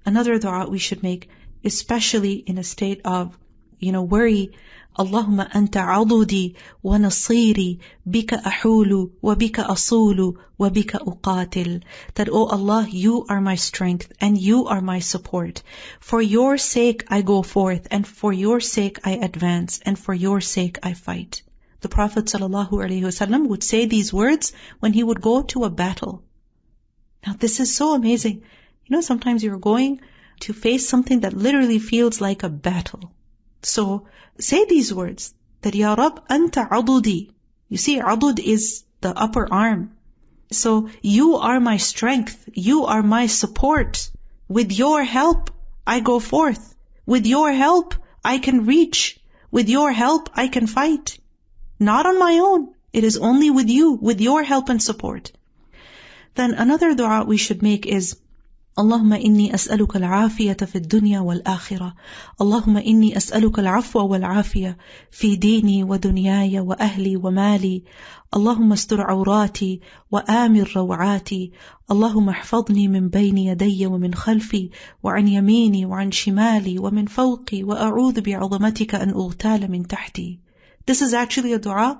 Another dua we should make, especially in a state of, worry. Allahumma Anta Azudi wa Nasiri, bika ahulu, wa bika asulu, wa bika uqatil. That, oh Allah, you are my strength and you are my support. For your sake I go forth, and for your sake I advance, and for your sake I fight. The Prophet ﷺ would say these words when he would go to a battle. Now this is so amazing. Sometimes you're going to face something that literally feels like a battle. So say these words, that Ya Rab, Anta Azudi. You see, Adud is the upper arm. So you are my strength, you are my support. With your help, I go forth. With your help, I can reach. With your help, I can fight. Not on my own. It is only with you, with your help and support. Then another dua we should make is, Allahumma inni as'aluka al-afiyata fi dunya wal-akhirah. Allahumma inni as'aluka al-afwa wal-afiyah fi dini wa dunyaya wa ahli wa mali. Allahumma astur awrati wa amir rawati. Allahumma ihfadni min bayni yadayya wa min khalfi wa an yamini wa an shimali wa min fawqi wa a'udhu bi'azamatika an ughtala min tahti. This is actually a dua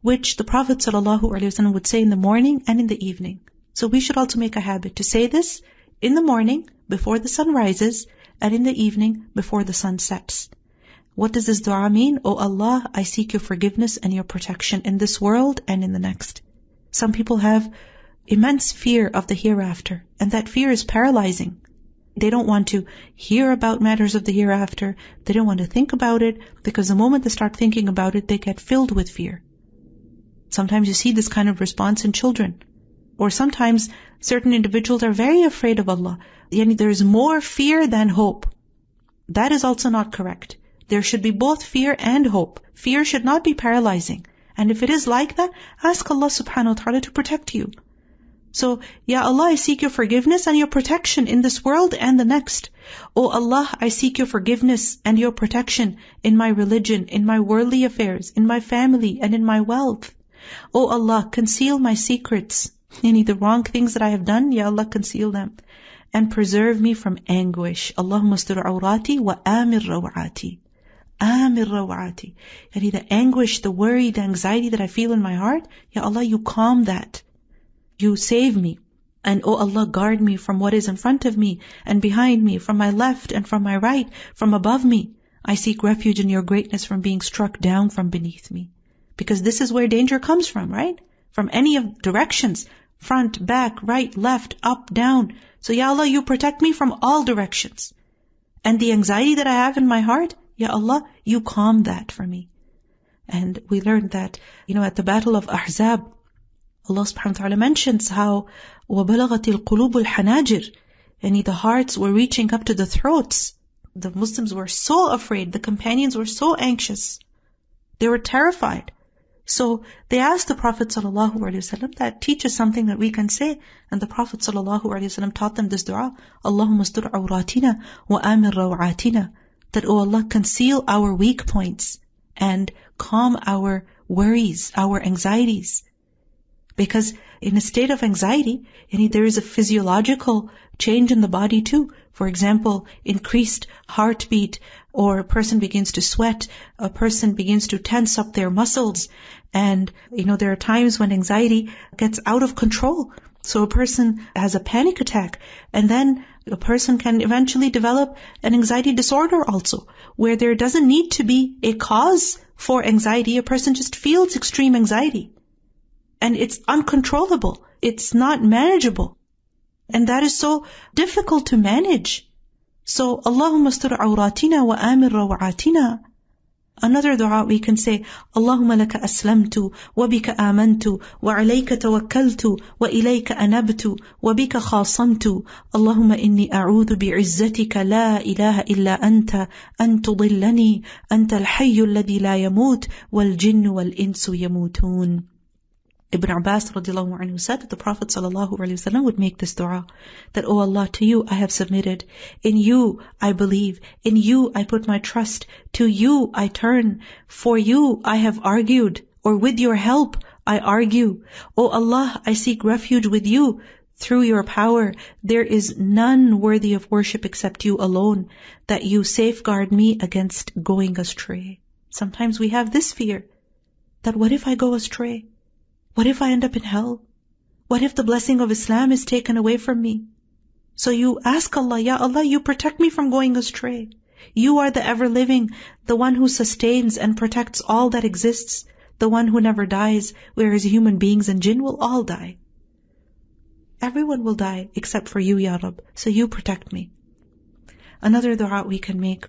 which the Prophet ﷺ would say in the morning and in the evening. So we should also make a habit to say this in the morning before the sun rises, and in the evening before the sun sets. What does this dua mean? Oh Allah, I seek your forgiveness and your protection in this world and in the next. Some people have immense fear of the hereafter, and that fear is paralyzing. They don't want to hear about matters of the hereafter. They don't want to think about it, because the moment they start thinking about it, they get filled with fear. Sometimes you see this kind of response in children. Or sometimes certain individuals are very afraid of Allah. There is more fear than hope. That is also not correct. There should be both fear and hope. Fear should not be paralyzing. And if it is like that, ask Allah subhanahu wa ta'ala to protect you. So, Ya Allah, I seek your forgiveness and your protection in this world and the next. Oh Allah, I seek your forgiveness and your protection in my religion, in my worldly affairs, in my family, and in my wealth. Oh Allah, conceal my secrets. The wrong things that I have done, Ya Allah, conceal them. And preserve me from anguish. Allahumma astur awrati wa amir rawati. Amir rawati. The anguish, the worry, the anxiety that I feel in my heart, Ya Allah, you calm that. You save me. And oh Allah, guard me from what is in front of me and behind me, from my left and from my right, from above me. I seek refuge in your greatness from being struck down from beneath me. Because this is where danger comes from, right? From any of directions. Front, back, right, left, up, down. So Ya Allah, you protect me from all directions. And the anxiety that I have in my heart, Ya Allah, you calm that for me. And we learned that, at the battle of Ahzab, Allah subhanahu wa ta'ala mentions how وَبَلَغَتِ الْقُلُوبُ الْحَنَاجِرِ, the hearts were reaching up to the throats. The Muslims were so afraid. The companions were so anxious. They were terrified. So they asked the Prophet ﷺ that teach us something that we can say. And the Prophet ﷺ taught them this dua, Allahumma astur awratina wa amir rawatina. That, oh Allah, conceal our weak points and calm our worries, our anxieties. Because in a state of anxiety, there is a physiological change in the body too. For example, increased heartbeat, or a person begins to sweat, a person begins to tense up their muscles. And, there are times when anxiety gets out of control. So a person has a panic attack, and then a person can eventually develop an anxiety disorder also, where there doesn't need to be a cause for anxiety. A person just feels extreme anxiety. And it's uncontrollable. It's not manageable. And that is so difficult to manage. So, Allahumma astur awratina wa amir rawatina. Another dua we can say, Allahumma laka aslamtu, wa bika amantu, wa alayka tawakkaltu, wa ilayka anabtu, wa bika khasamtu. Allahumma inni a'udhu bi'izzatika la ilaha illa anta, an tudillani, anta al-hayyu alladhi la yamut, wal jinnu wal insu yamutun. Ibn Abbas radiallahu anhu said that the Prophet ﷺ would make this dua, that, oh Allah, to you I have submitted, in you I believe, in you I put my trust, to you I turn, for you I have argued, or with your help I argue. Oh Allah, I seek refuge with you through your power, there is none worthy of worship except you alone, that you safeguard me against going astray. Sometimes we have this fear, that what if I go astray? What if I end up in hell? What if the blessing of Islam is taken away from me? So you ask Allah, Ya Allah, you protect me from going astray. You are the ever-living, the one who sustains and protects all that exists, the one who never dies, whereas human beings and jinn will all die. Everyone will die except for you, Ya Rabb. So you protect me. Another dua we can make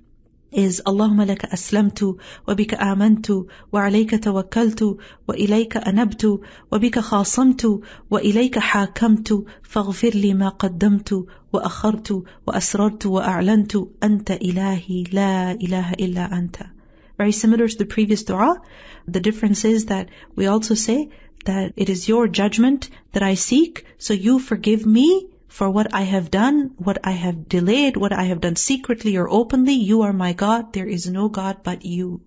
is Allahumma laka aslamtu wa bika amantu wa alayka tawakkaltu wa ilayka anabtu wa bika khasamtu wa ilayka hakamtu faghfir li ma qaddamtu wa akhartu wa asrartu wa a'lantu anta ilahi la ilaha illa anta. Very similar to the previous dua. The difference is that we also say that it is your judgment that I seek, so you forgive me for what I have done, what I have delayed, what I have done secretly or openly. You are my God, there is no God but you.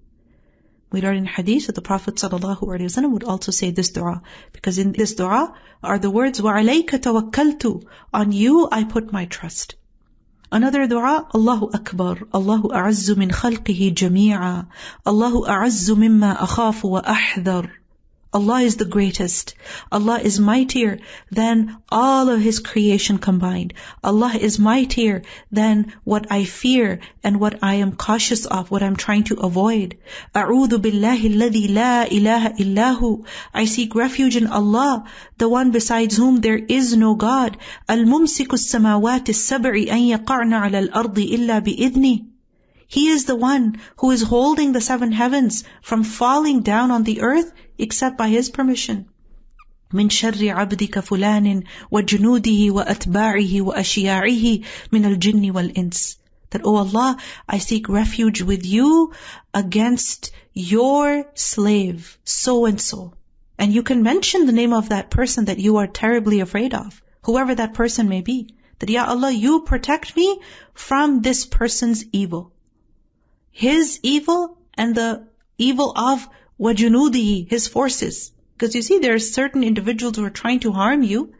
We learn in hadith that the Prophet ﷺ would also say this dua, because in this dua are the words, وَعَلَيْكَ تَوَكَّلْتُ, on you I put my trust. Another dua, Allahu Akbar, Allahu a'azzu min khalqihi jami'a, Allahu a'azzu mimma akhafu wa ahdhar. Allah is the greatest. Allah is mightier than all of His creation combined. Allah is mightier than what I fear and what I am cautious of, what I'm trying to avoid. A'udhu billahi alladhi la ilaha illahu. I seek refuge in Allah, the one besides whom there is no God. Al-mumsiku as-samawati as-sab'i an yaqa'na 'ala al-ardi illa bi-idhnih. He is the one who is holding the 7 heavens from falling down on the earth except by His permission. من شر عبدك فلان وجنوده وأتباعه وأشياعه من الجن والإنس. That, oh Allah, I seek refuge with you against your slave, so and so. And you can mention the name of that person that you are terribly afraid of, whoever that person may be. That, Ya Allah, you protect me from this person's evil. His evil and the evil of وَجُنُودِهِ, his forces. Because you see, there are certain individuals who are trying to harm you,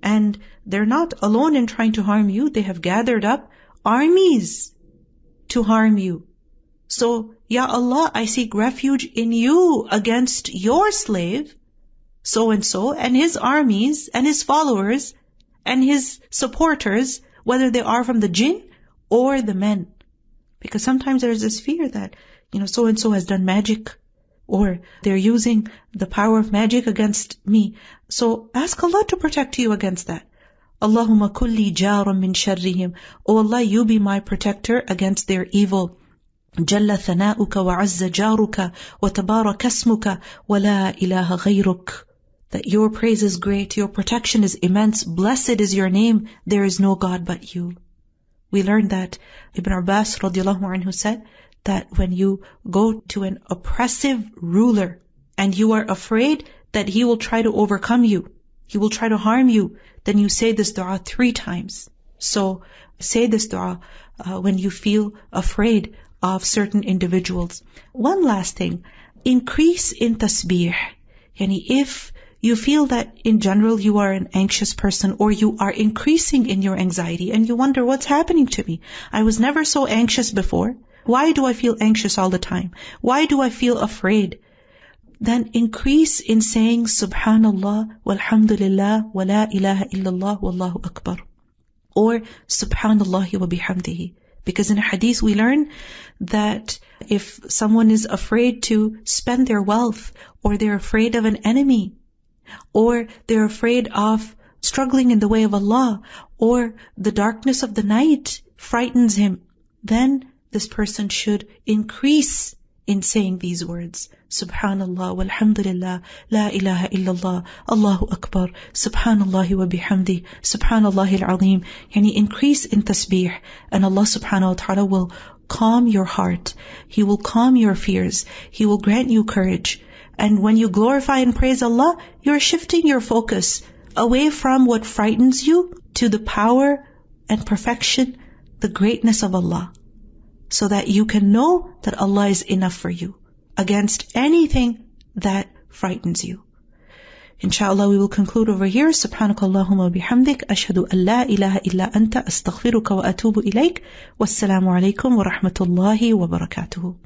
and they're not alone in trying to harm you. They have gathered up armies to harm you. So, Ya Allah, I seek refuge in you against your slave, so-and-so, and his armies, and his followers, and his supporters, whether they are from the jinn or the men. Because sometimes there's this fear that, so-and-so has done magic, or they're using the power of magic against me. So ask Allah to protect you against that. Allahumma kulli jarum min sharrihim. Oh Allah, you be my protector against their evil. Jalla thana'uka wa azza jaruka wa tabarak asmuka wa la ilaha ghayruk. That your praise is great, your protection is immense, blessed is your name, there is no God but you. We learned that Ibn Abbas radiallahu anhu said that when you go to an oppressive ruler and you are afraid that he will try to overcome you, he will try to harm you, then you say this dua 3 times. So say this dua when you feel afraid of certain individuals. One last thing, increase in tasbih. Yani if you feel that in general you are an anxious person, or you are increasing in your anxiety and you wonder, what's happening to me? I was never so anxious before. Why do I feel anxious all the time? Why do I feel afraid? Then increase in saying Subhanallah walhamdulillah wa la ilaha illallah wallahu akbar. Or Subhanallah wa bihamdihi. Because in a hadith we learn that if someone is afraid to spend their wealth, or they're afraid of an enemy, or they're afraid of struggling in the way of Allah, or the darkness of the night frightens him, then this person should increase in saying these words. Subhanallah walhamdulillah, la ilaha illallah, Allahu Akbar, Subhanallah wa bihamdi, Subhanallah al-azim. Yani increase in tasbih, and Allah subhanahu wa ta'ala will calm your heart. He will calm your fears. He will grant you courage. And when you glorify and praise Allah, you're shifting your focus away from what frightens you to the power and perfection, the greatness of Allah, so that you can know that Allah is enough for you against anything that frightens you. Inshallah, we will conclude over here. Subhanakallahumma bihamdik. Ashhadu an la ilaha illa anta astaghfiruka wa atubu ilayk. Wassalamu alaikum wa rahmatullahi wa barakatuhu.